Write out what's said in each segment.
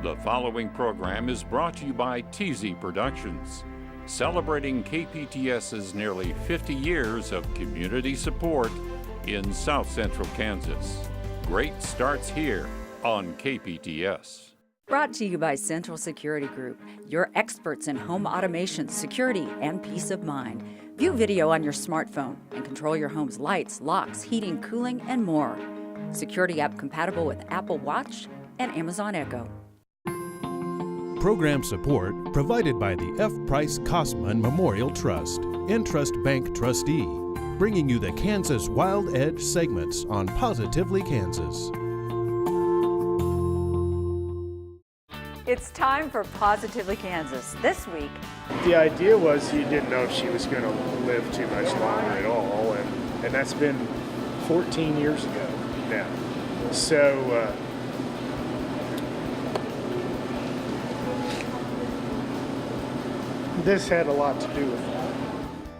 The following program is brought to you by TZ Productions, celebrating KPTS's nearly 50 years of community support in South Central Kansas. Great starts here on KPTS. Brought to you by Central Security Group, your experts in home automation, security, and peace of mind. View video on your smartphone and control your home's lights, locks, heating, cooling, and more. Security app compatible with Apple Watch and Amazon Echo. Program support provided by the F. Price Kosman Memorial Trust, Entrust Bank trustee, bringing you the Kansas Wild Edge segments on Positively Kansas. It's time for Positively Kansas. This week, the idea was you didn't know if she was going to live too much longer at all, and that's been 14 years ago now. So this had a lot to do with that.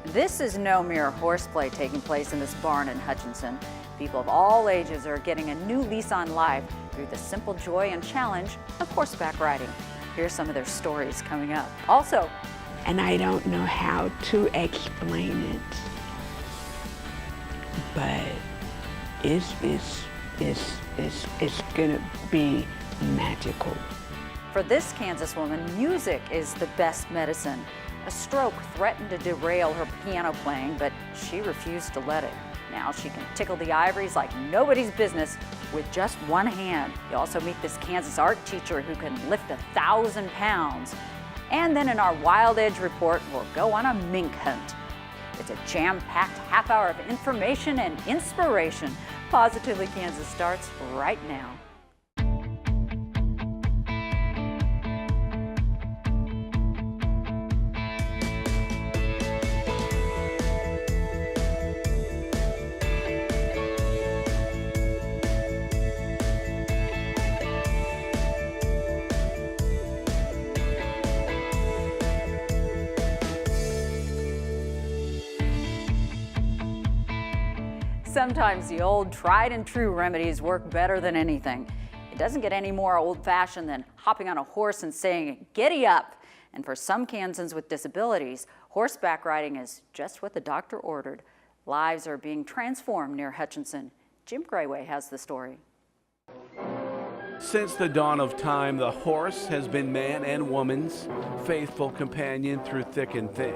this is no mere horseplay taking place in this barn in Hutchinson. People of all ages are getting a new lease on life through the simple joy and challenge of horseback riding. Here's some of their stories coming up. Also, and I don't know how to explain it, but it's gonna be magical. for this Kansas woman, music is the best medicine. A stroke threatened to derail her piano playing, but she refused to let it. Now she can tickle the ivories like nobody's business with just one hand. You also meet this Kansas art teacher who can lift 1,000 pounds. And then in our Wild Edge report, we'll go on a mink hunt. It's a jam-packed half hour of information and inspiration. Positively Kansas starts right now. Sometimes the old tried and true remedies work better than anything. It doesn't get any more old-fashioned than hopping on a horse and saying, "Giddy up!" And for some Kansans with disabilities, horseback riding is just what the doctor ordered. Lives are being transformed near Hutchinson. Jim Grayway has the story. Since the dawn of time, the horse has been man and woman's faithful companion through thick and thin.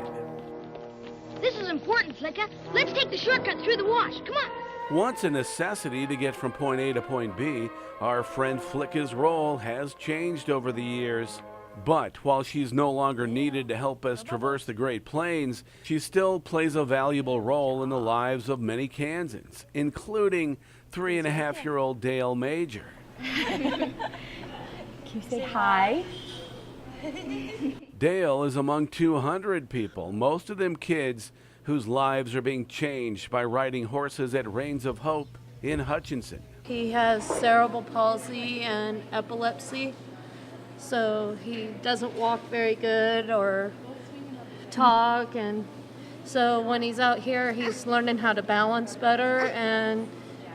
This is important, Flicka. Let's take the shortcut through the wash. Come on. Once a necessity to get from point A to point B, our friend Flicka's role has changed over the years. But while she's no longer needed to help us traverse the Great Plains, she still plays a valuable role in the lives of many Kansans, including 3.5-year-old Dale Major. Can you say hi? Dale is among 200 people, most of them kids, whose lives are being changed by riding horses at Reins of Hope in Hutchinson. He has cerebral palsy and epilepsy, so he doesn't walk very good or talk, and so when he's out here, he's learning how to balance better and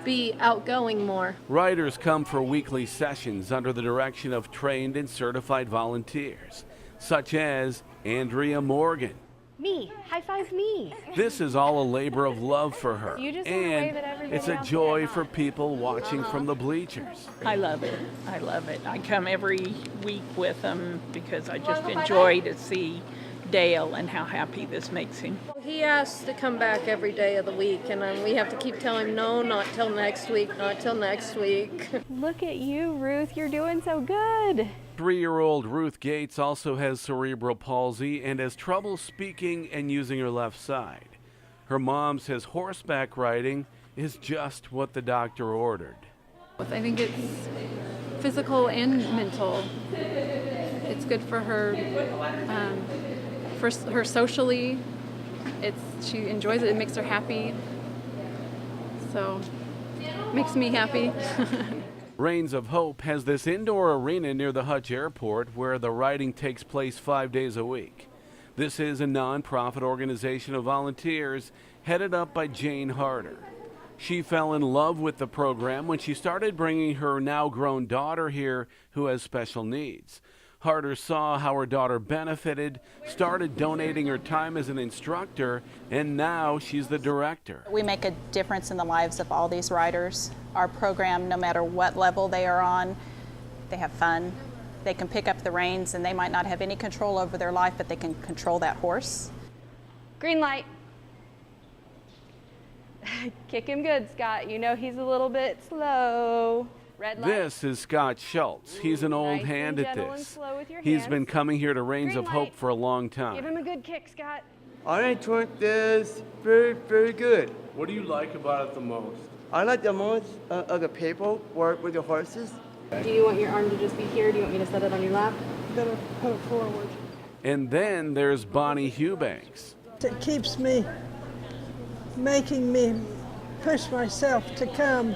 be outgoing more. Riders come for weekly sessions under the direction of trained and certified volunteers, such as Andrea Morgan. Me. High five me. This is all a labor of love for her, and it's a joy for people watching from the bleachers. I love it. I love it. I come every week with them because I just enjoy to see Dale and how happy this makes him. He asks to come back every day of the week, and we have to keep telling him, no, not till next week, not till next week. Look at you, Ruth. You're doing so good. 3-year-old Ruth Gates also has cerebral palsy and has trouble speaking and using her left side. Her mom says horseback riding is just what the doctor ordered. I think it's physical and mental. It's good for her, for her socially. She enjoys it. It makes her happy. So, it makes me happy. Reins of Hope has this indoor arena near the Hutch Airport where the riding takes place 5 days a week. This is a non-profit organization of volunteers headed up by Jane Harder. She fell in love with the program when she started bringing her now grown daughter here who has special needs. Harder saw how her daughter benefited, started donating her time as an instructor, and now she's the director. We make a difference in the lives of all these riders. Our program, no matter what level they are on, they have fun. They can pick up the reins and they might not have any control over their life, but they can control that horse. Green light. Kick him good, Scott. You know he's a little bit slow. Red light. This is Scott Schultz. He's an old Nice hand and at gentle and this. slow with your He's hands. been coming here to Reins Green of Hope light. for a long Give time. him a good kick, Scott. I think this very, very good. What do you like about it the most? I like the most of the paperwork with the horses. Do you want your arm to just be here? Do you want me to set it on your lap? Better put it forward. And then there's Bonnie Hubanks. It keeps me, making me push myself to come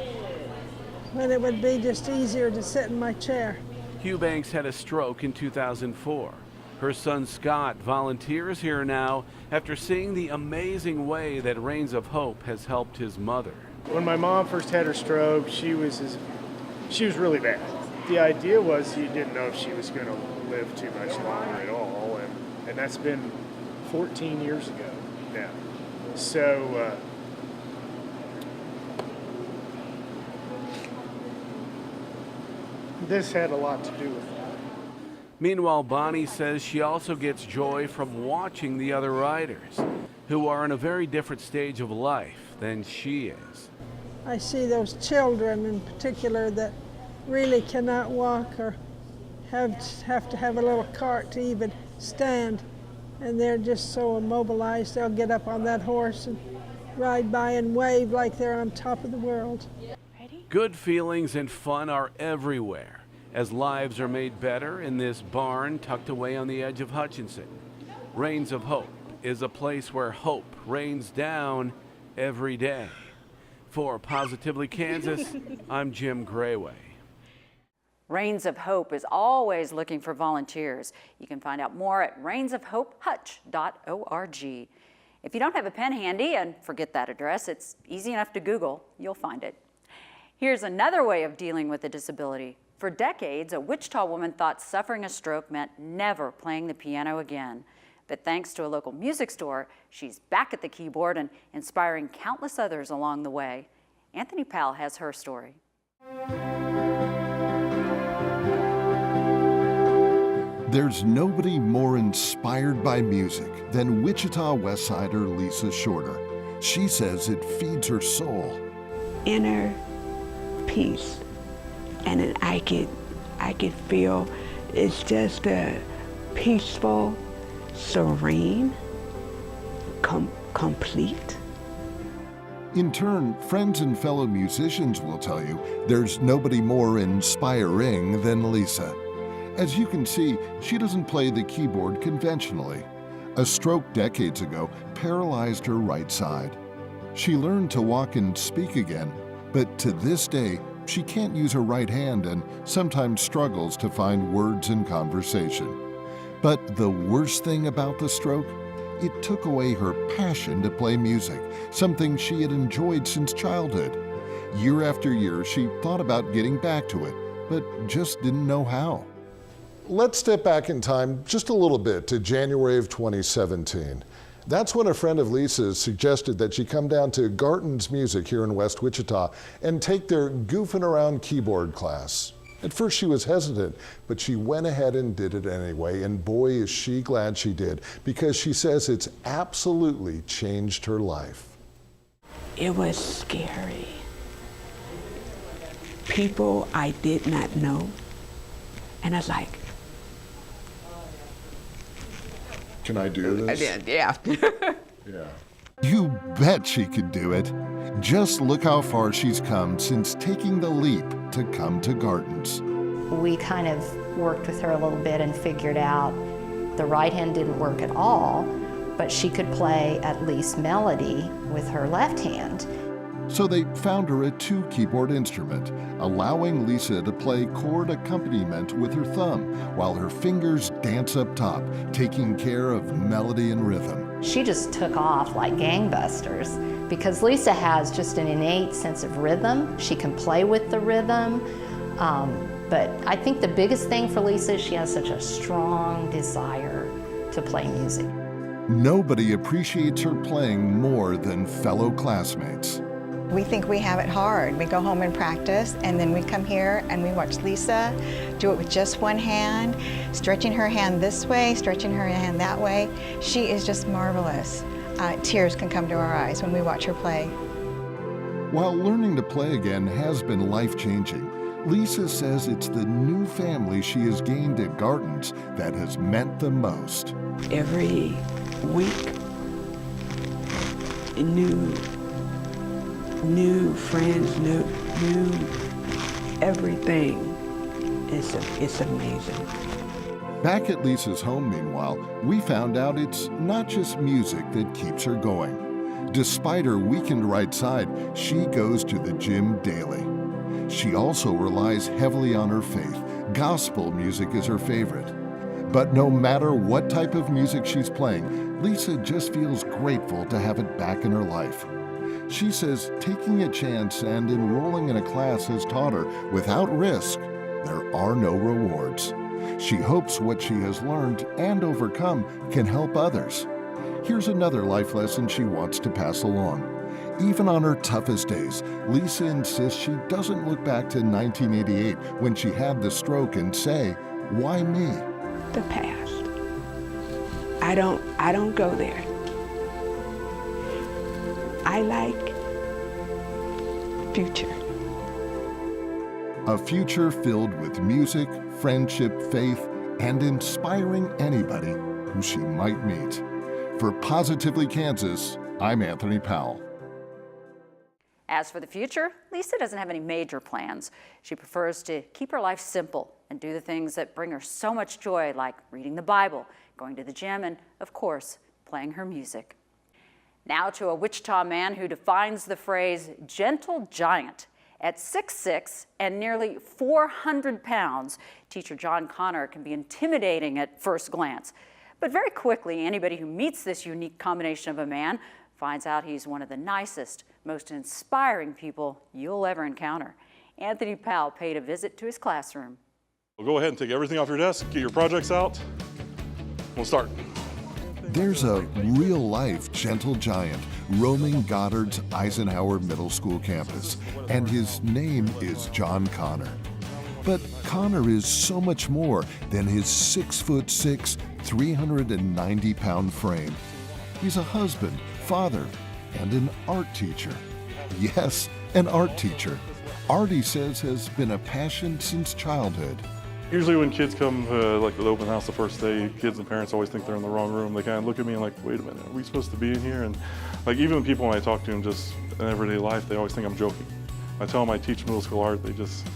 when it would be just easier to sit in my chair. Hubanks had a stroke in 2004. Her son Scott volunteers here now after seeing the amazing way that Reins of Hope has helped his mother. When my mom first had her stroke, she was really bad. The idea was you didn't know if she was going to live too much longer at all, and that's been 14 years ago now. So this had a lot to do with that. Meanwhile, Bonnie says she also gets joy from watching the other riders, who are in a very different stage of life than she is. I see those children in particular that really cannot walk or have to have a little cart to even stand, and they're just so immobilized they'll get up on that horse and ride by and wave like they're on top of the world. Good feelings and fun are everywhere as lives are made better in this barn tucked away on the edge of Hutchinson. Reins of Hope is a place where hope rains down every day. For Positively Kansas, I'm Jim Grayway. Reins of Hope is always looking for volunteers. You can find out more at reinsofhopehutch.org. If you don't have a pen handy, and forget that address, it's easy enough to Google, you'll find it. Here's another way of dealing with a disability. For decades, a Wichita woman thought suffering a stroke meant never playing the piano again. But thanks to a local music store, she's back at the keyboard and inspiring countless others along the way. Anthony Powell has her story. There's nobody more inspired by music than Wichita Westsider Lisa Shorter. She says it feeds her soul. Inner peace, and then I could feel it's just a peaceful, serene, complete. In turn, friends and fellow musicians will tell you there's nobody more inspiring than Lisa. As you can see, she doesn't play the keyboard conventionally. A stroke decades ago paralyzed her right side. She learned to walk and speak again, but to this day, she can't use her right hand and sometimes struggles to find words in conversation. But the worst thing about the stroke? It took away her passion to play music, something she had enjoyed since childhood. Year after year, she thought about getting back to it, but just didn't know how. Let's step back in time just a little bit to January of 2017. That's when a friend of Lisa's suggested that she come down to Garton's Music here in West Wichita and take their Goofing Around keyboard class. At first she was hesitant, but she went ahead and did it anyway, and boy is she glad she did, because she says it's absolutely changed her life. It was scary. People I did not know, and I was like, Can I do this? yeah. Yeah. You bet she could do it. Just look how far she's come since taking the leap to come to Garton's. We kind of worked with her a little bit and figured out the right hand didn't work at all, but she could play at least melody with her left hand. So they found her a 2-keyboard instrument, allowing Lisa to play chord accompaniment with her thumb while her fingers dance up top, taking care of melody and rhythm. she just took off like gangbusters because Lisa has just an innate sense of rhythm. She can play with the rhythm. But I think the biggest thing for Lisa is she has such a strong desire to play music. Nobody appreciates her playing more than fellow classmates. We think we have it hard. We go home and practice, and then we come here and we watch Lisa do it with just one hand, stretching her hand this way, stretching her hand that way. She is just marvelous. Tears can come to our eyes when we watch her play. While learning to play again has been life-changing, Lisa says it's the new family she has gained at Gardens that has meant the most. Every week, new friends, new everything. It's amazing. Back at Lisa's home, meanwhile, we found out it's not just music that keeps her going. Despite her weakened right side, she goes to the gym daily. She also relies heavily on her faith. Gospel music is her favorite. But no matter what type of music she's playing, Lisa just feels grateful to have it back in her life. She says taking a chance and enrolling in a class has taught her, without risk, there are no rewards. She hopes what she has learned and overcome can help others. Here's another life lesson she wants to pass along. Even on her toughest days, Lisa insists she doesn't look back to 1988 when she had the stroke and say, "Why me?" The past. I don't go there. I like future. A future filled with music, friendship, faith, and inspiring anybody who she might meet. For Positively Kansas, I'm Anthony Powell. As for the future, Lisa doesn't have any major plans. She prefers to keep her life simple and do the things that bring her so much joy, like reading the Bible, going to the gym, and, of course, playing her music. Now to a Wichita man who defines the phrase gentle giant. At 6'6" and nearly 400 pounds, teacher John Connor can be intimidating at first glance. But very quickly, anybody who meets this unique combination of a man finds out he's one of the nicest, most inspiring people you'll ever encounter. Anthony Powell paid a visit to his classroom. Well, go ahead and take everything off your desk, get your projects out. We'll start. There's a real-life gentle giant roaming Goddard's Eisenhower Middle School campus, and his name is John Connor. But Connor is so much more than his 6'6", 390-pound frame. He's a husband, father, and an art teacher. Yes, an art teacher. Art, he says, has been a passion since childhood. Usually when kids come, like the open house the first day, kids and parents always think they're in the wrong room. They kind of look at me and like, wait a minute, are we supposed to be in here? And like even people when I talk to them just in everyday life, they always think I'm joking. I tell them I teach middle school art, they just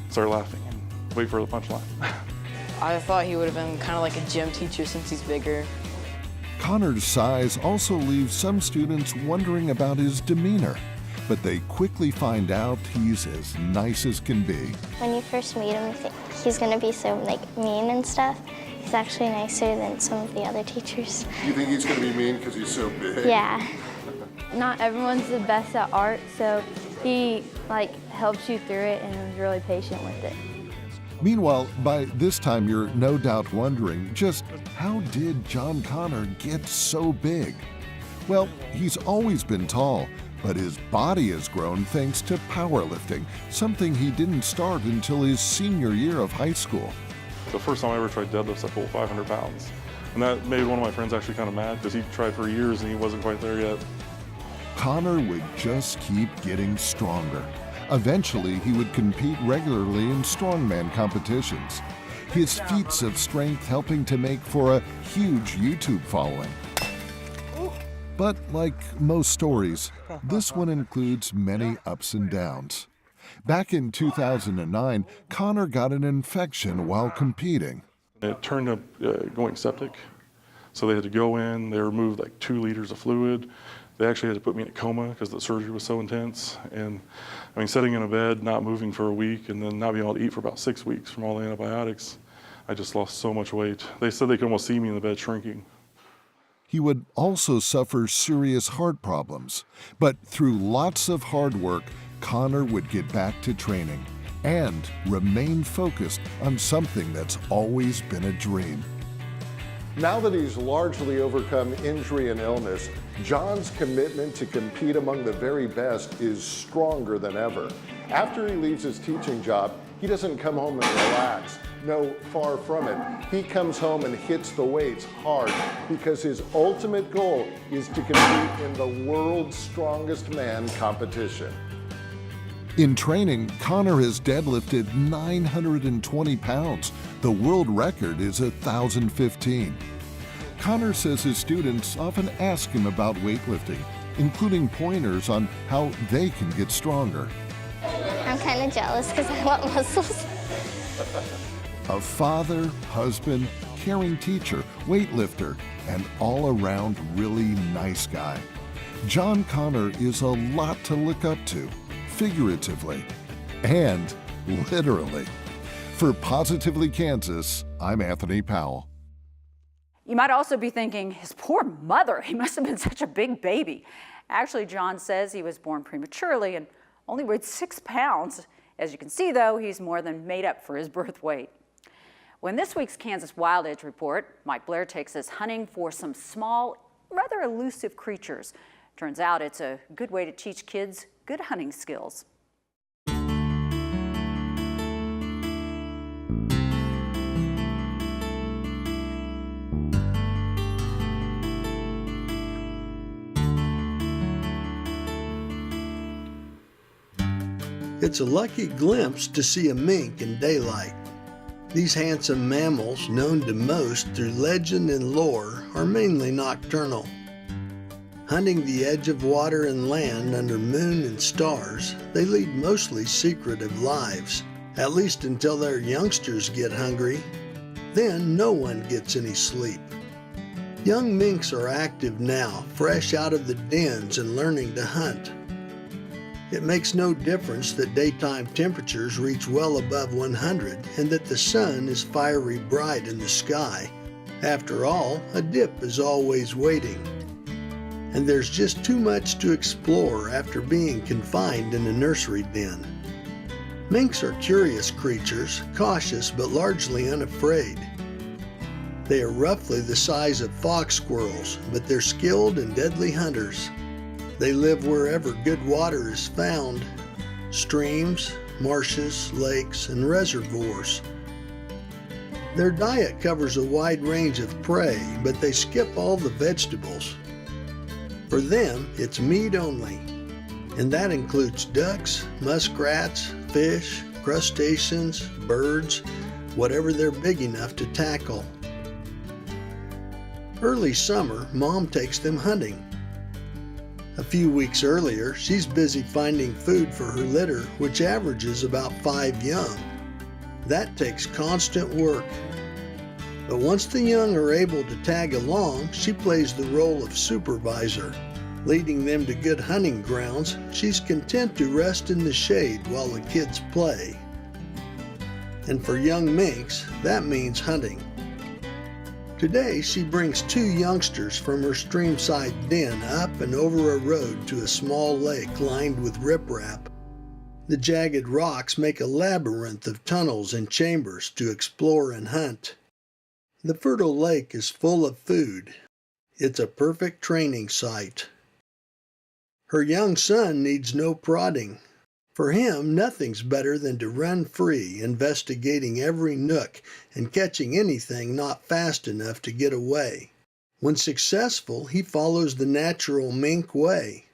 start laughing and wait for the punchline. I thought he would have been kind of like a gym teacher since he's bigger. Connor's size also leaves some students wondering about his demeanor, but they quickly find out he's as nice as can be. When you first meet him, you think he's gonna be so mean and stuff. He's actually nicer than some of the other teachers. You think he's gonna be mean because he's so big? Yeah. Not everyone's the best at art, so he helps you through it and is really patient with it. Meanwhile, by this time you're no doubt wondering just how did John Connor get so big? Well, he's always been tall, but his body has grown thanks to powerlifting, something he didn't start until his senior year of high school. The first time I ever tried deadlifts, I pulled 500 pounds. And that made one of my friends actually kind of mad because he tried for years and he wasn't quite there yet. Connor would just keep getting stronger. Eventually, he would compete regularly in strongman competitions. His feats of strength helping to make for a huge YouTube following. But like most stories, this one includes many ups and downs. Back in 2009, Connor got an infection while competing. It turned up going septic, so they had to go in, they removed like 2 liters of fluid. They actually had to put me in a coma because the surgery was so intense. And I mean, sitting in a bed, not moving for a week, and then not being able to eat for about 6 weeks from all the antibiotics, I just lost so much weight. They said they could almost see me in the bed shrinking. He would also suffer serious heart problems. But through lots of hard work, Connor would get back to training and remain focused on something that's always been a dream. Now that he's largely overcome injury and illness, John's commitment to compete among the very best is stronger than ever. After he leaves his teaching job, he doesn't come home and relax. No, far from it. He comes home and hits the weights hard because his ultimate goal is to compete in the world's strongest man competition. In training, Connor has deadlifted 920 pounds. The world record is 1,015. Connor says his students often ask him about weightlifting, including pointers on how they can get stronger. I'm kind of jealous because I want muscles. A father, husband, caring teacher, weightlifter, and all-around really nice guy. John Connor is a lot to look up to, figuratively and literally. For Positively Kansas, I'm Anthony Powell. You might also be thinking, his poor mother, he must have been such a big baby. Actually, John says he was born prematurely and only weighed 6 pounds. As you can see, though, he's more than made up for his birth weight. Well, in this week's Kansas Wild Edge report, Mike Blair takes us hunting for some small, rather elusive creatures. Turns out it's a good way to teach kids good hunting skills. It's a lucky glimpse to see a mink in daylight. These handsome mammals, known to most through legend and lore, are mainly nocturnal. Hunting the edge of water and land under moon and stars, they lead mostly secretive lives, at least until their youngsters get hungry. Then no one gets any sleep. Young minks are active now, fresh out of the dens and learning to hunt. It makes no difference that daytime temperatures reach well above 100 and that the sun is fiery bright in the sky. After all, a dip is always waiting. And there's just too much to explore after being confined in a nursery den. Minks are curious creatures, cautious but largely unafraid. They are roughly the size of fox squirrels, but they're skilled and deadly hunters. They live wherever good water is found: streams, marshes, lakes, and reservoirs. Their diet covers a wide range of prey, but they skip all the vegetables. For them, it's meat only, and that includes ducks, muskrats, fish, crustaceans, birds, whatever they're big enough to tackle. Early summer, Mom takes them hunting. A few weeks earlier, she's busy finding food for her litter, which averages about 5 young. That takes constant work. But once the young are able to tag along, she plays the role of supervisor. Leading them to good hunting grounds, she's content to rest in the shade while the kids play. And for young minks, that means hunting. Today, she brings 2 youngsters from her streamside den up and over a road to a small lake lined with riprap. The jagged rocks make a labyrinth of tunnels and chambers to explore and hunt. The fertile lake is full of food. It's a perfect training site. Her young son needs no prodding. For him, nothing's better than to run free, investigating every nook and catching anything not fast enough to get away. When successful, he follows the natural mink way,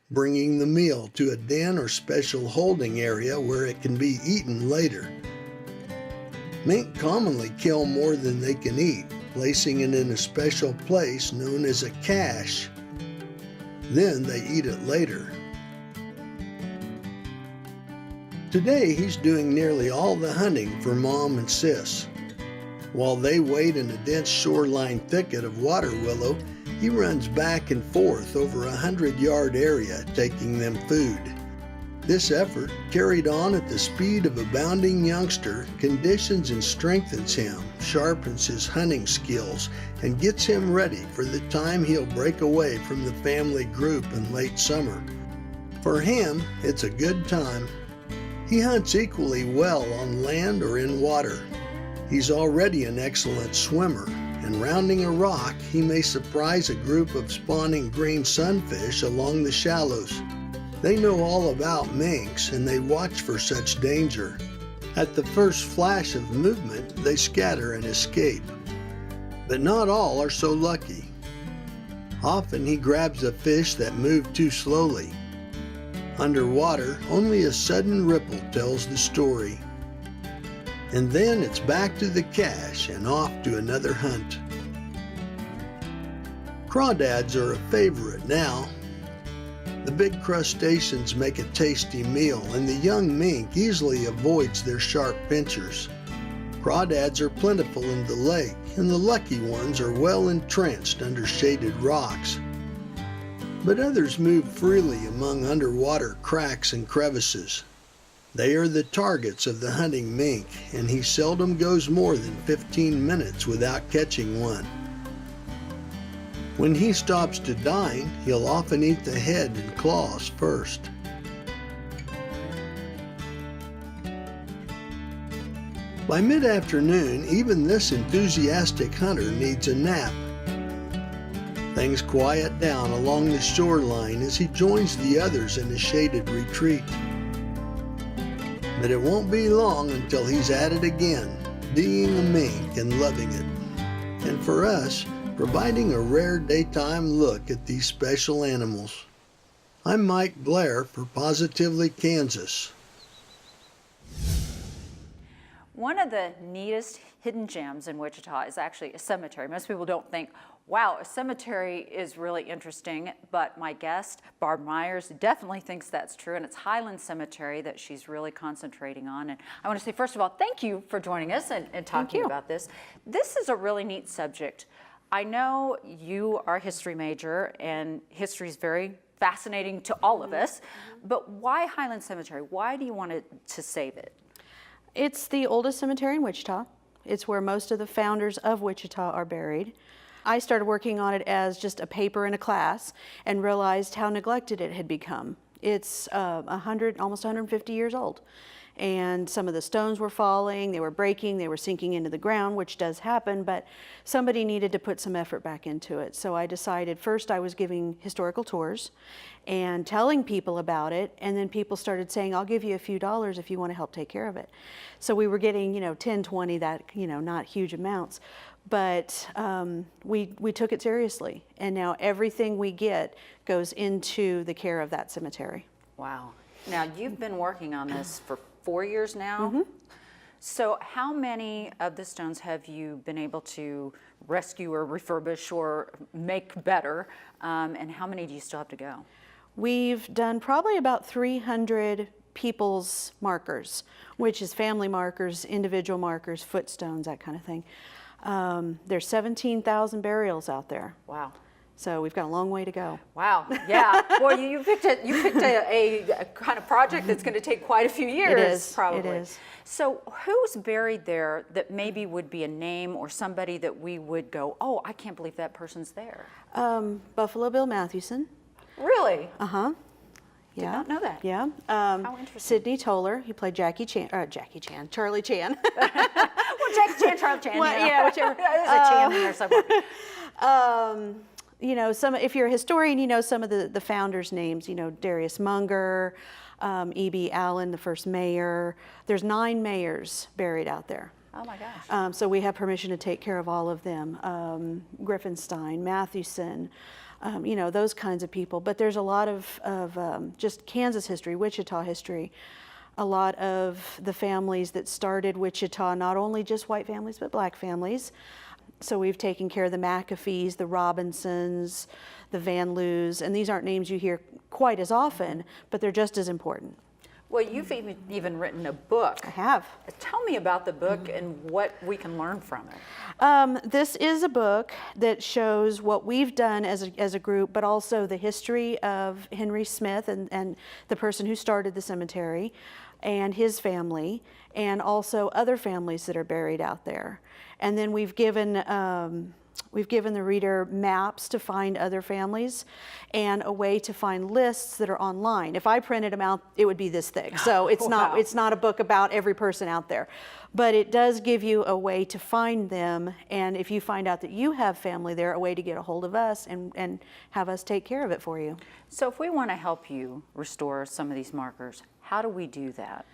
bringing the meal to a den or special holding area where it can be eaten later. Mink commonly kill more than they can eat, placing it in a special place known as a cache. Then they eat it later. Today, he's doing nearly all the hunting for Mom and Sis. While they wait in a dense shoreline thicket of water willow, he runs back and forth over a 100-yard area, taking them food. This effort, carried on at the speed of a bounding youngster, conditions and strengthens him, sharpens his hunting skills, and gets him ready for the time he'll break away from the family group in late summer. For him, it's a good time. He hunts equally well on land or in water. He's already an excellent swimmer, and rounding a rock, he may surprise a group of spawning green sunfish along the shallows. They know all about minks, and they watch for such danger. At the first flash of movement, they scatter and escape. But not all are so lucky. Often he grabs a fish that moved too slowly. Underwater, only a sudden ripple tells the story. And then it's back to the cache and off to another hunt. Crawdads are a favorite now. The big crustaceans make a tasty meal, and the young mink easily avoids their sharp pinchers. Crawdads are plentiful in the lake, and the lucky ones are well entrenched under shaded rocks. But others move freely among underwater cracks and crevices. They are the targets of the hunting mink, and he seldom goes more than 15 minutes without catching one. When he stops to dine, he'll often eat the head and claws first. By mid-afternoon, even this enthusiastic hunter needs a nap. Things quiet down along the shoreline as he joins the others in a shaded retreat. But it won't be long until he's at it again, being a mink and loving it. And for us, providing a rare daytime look at these special animals. I'm Mike Blair for Positively Kansas. One of the neatest hidden gems in Wichita is actually a cemetery. Most people don't think, wow, a cemetery is really interesting, but my guest, Barb Myers, definitely thinks that's true, and it's Highland Cemetery that she's really concentrating on. And I want to say, first of all, thank you for joining us and talking about this. This is a really neat subject. I know you are a history major, and history is very fascinating to all of us, but why Highland Cemetery? Why do you want to save it? It's the oldest cemetery in Wichita. It's where most of the founders of Wichita are buried. I started working on it as just a paper in a class and realized how neglected it had become. It's almost 150 years old. And some of the stones were falling, they were breaking, they were sinking into the ground, which does happen, but somebody needed to put some effort back into it. So I decided first I was giving historical tours and telling people about it, and then people started saying, I'll give you a few dollars if you want to help take care of it. So we were getting, 10, 20, that, not huge amounts. But we took it seriously, and now everything we get goes into the care of that cemetery. Wow. Now, you've been working on this for 4 years now. So how many of the stones have you been able to rescue or refurbish or make better, and how many do you still have to go? We've done probably about 300 people's markers, which is family markers, individual markers, footstones, that kind of thing. There's 17,000 burials out there. Wow. So we've got a long way to go. Wow, yeah. Well, you picked a kind of project that's going to take quite a few years, it is, probably. It is. So who's buried there that maybe would be a name or somebody that we would go, oh, I can't believe that person's there? Buffalo Bill Mathewson. Really? Uh-huh. Did not know that. Yeah. How interesting. Sidney Toller, he played Charlie Chan. Well, Jackie Chan, Charlie Chan. Well, yeah, whichever. There's a Chan in there somewhere. If you're a historian, you know some of the founders' names. Darius Munger, E.B. Allen, the first mayor. There's 9 mayors buried out there. Oh my gosh. So we have permission to take care of all of them. Griffenstein, Mathewson, those kinds of people. But there's a lot of just Kansas history, Wichita history. A lot of the families that started Wichita, not only just white families, but black families. So we've taken care of the McAfees, the Robinsons, the Van Loos, and these aren't names you hear quite as often, but they're just as important. Well, you've even written a book. I have. Tell me about the book and what we can learn from it. This is a book that shows what we've done as a group, but also the history of Henry Smith and the person who started the cemetery and his family, and also other families that are buried out there. And then we've given the reader maps to find other families and a way to find lists that are online. If I printed them out, it would be this thick. So it's not a book about every person out there, but it does give you a way to find them. And if you find out that you have family there, a way to get a hold of us and have us take care of it for you. So if we want to help you restore some of these markers, how do we do that?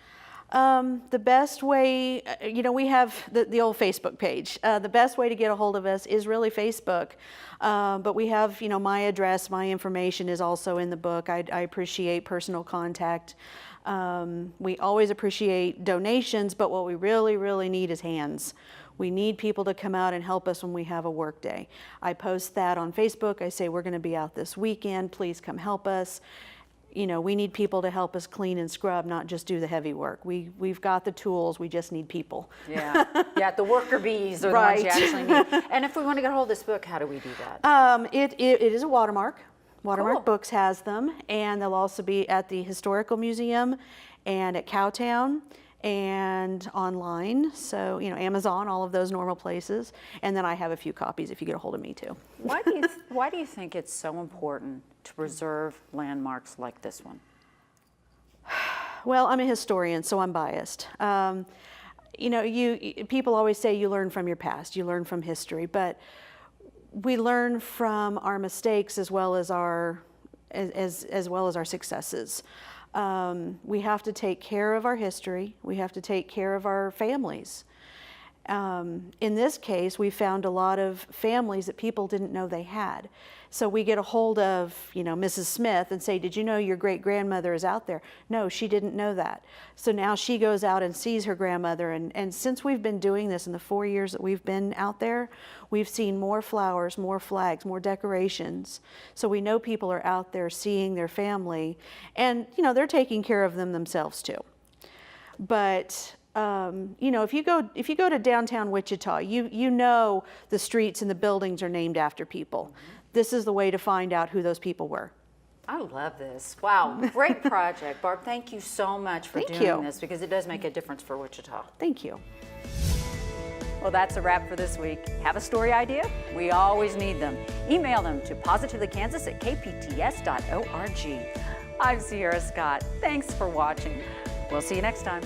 The best way, we have the old Facebook page. The best way to get a hold of us is really Facebook. But we have, my address, my information is also in the book. I appreciate personal contact. We always appreciate donations, but what we really, really need is hands. We need people to come out and help us when we have a work day. I post that on Facebook. I say, we're going to be out this weekend. Please come help us. We need people to help us clean and scrub, not just do the heavy work. We've got the tools, we just need people. Yeah, the worker bees are the ones you actually need. And if we want to get a hold of this book, how do we do that? It is a watermark. Watermark Books has them, and they'll also be at the Historical Museum and at Cowtown and online. So, Amazon, all of those normal places. And then I have a few copies if you get a hold of me too. Why do you think it's so important to preserve landmarks like this one? Well, I'm a historian, so I'm biased. People always say you learn from your past, you learn from history, but we learn from our mistakes as well as our successes. We have to take care of our history. We have to take care of our families. In this case, we found a lot of families that people didn't know they had. So we get a hold of, Mrs. Smith and say, did you know your great-grandmother is out there? No, she didn't know that. So now she goes out and sees her grandmother. And since we've been doing this in the 4 years that we've been out there, we've seen more flowers, more flags, more decorations. So we know people are out there seeing their family. And, they're taking care of them themselves too. But if you go to downtown Wichita, you know the streets and the buildings are named after people. This is the way to find out who those people were. I love this. Wow, great project. Barb, thank you so much for doing this, because it does make a difference for Wichita. Thank you. Well, that's a wrap for this week. Have a story idea? We always need them. Email them to positivelykansas@kpts.org. I'm Sierra Scott. Thanks for watching. We'll see you next time.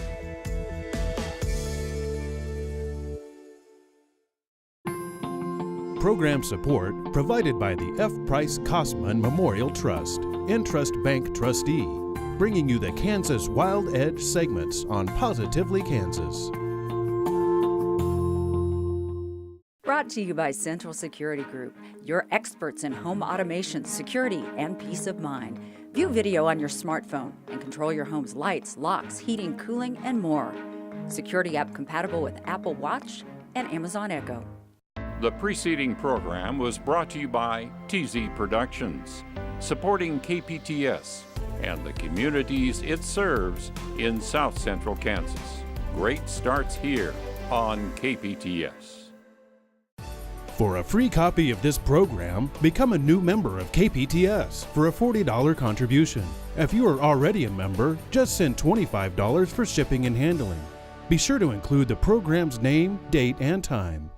Program support provided by the F. Price Kosman Memorial Trust, Entrust Bank trustee, bringing you the Kansas Wild Edge segments on Positively Kansas. Brought to you by Central Security Group, your experts in home automation, security, and peace of mind. View video on your smartphone and control your home's lights, locks, heating, cooling, and more. Security app compatible with Apple Watch and Amazon Echo. The preceding program was brought to you by TZ Productions, supporting KPTS and the communities it serves in South Central Kansas. Great starts here on KPTS. For a free copy of this program, become a new member of KPTS for a $40 contribution. If you are already a member, just send $25 for shipping and handling. Be sure to include the program's name, date, and time.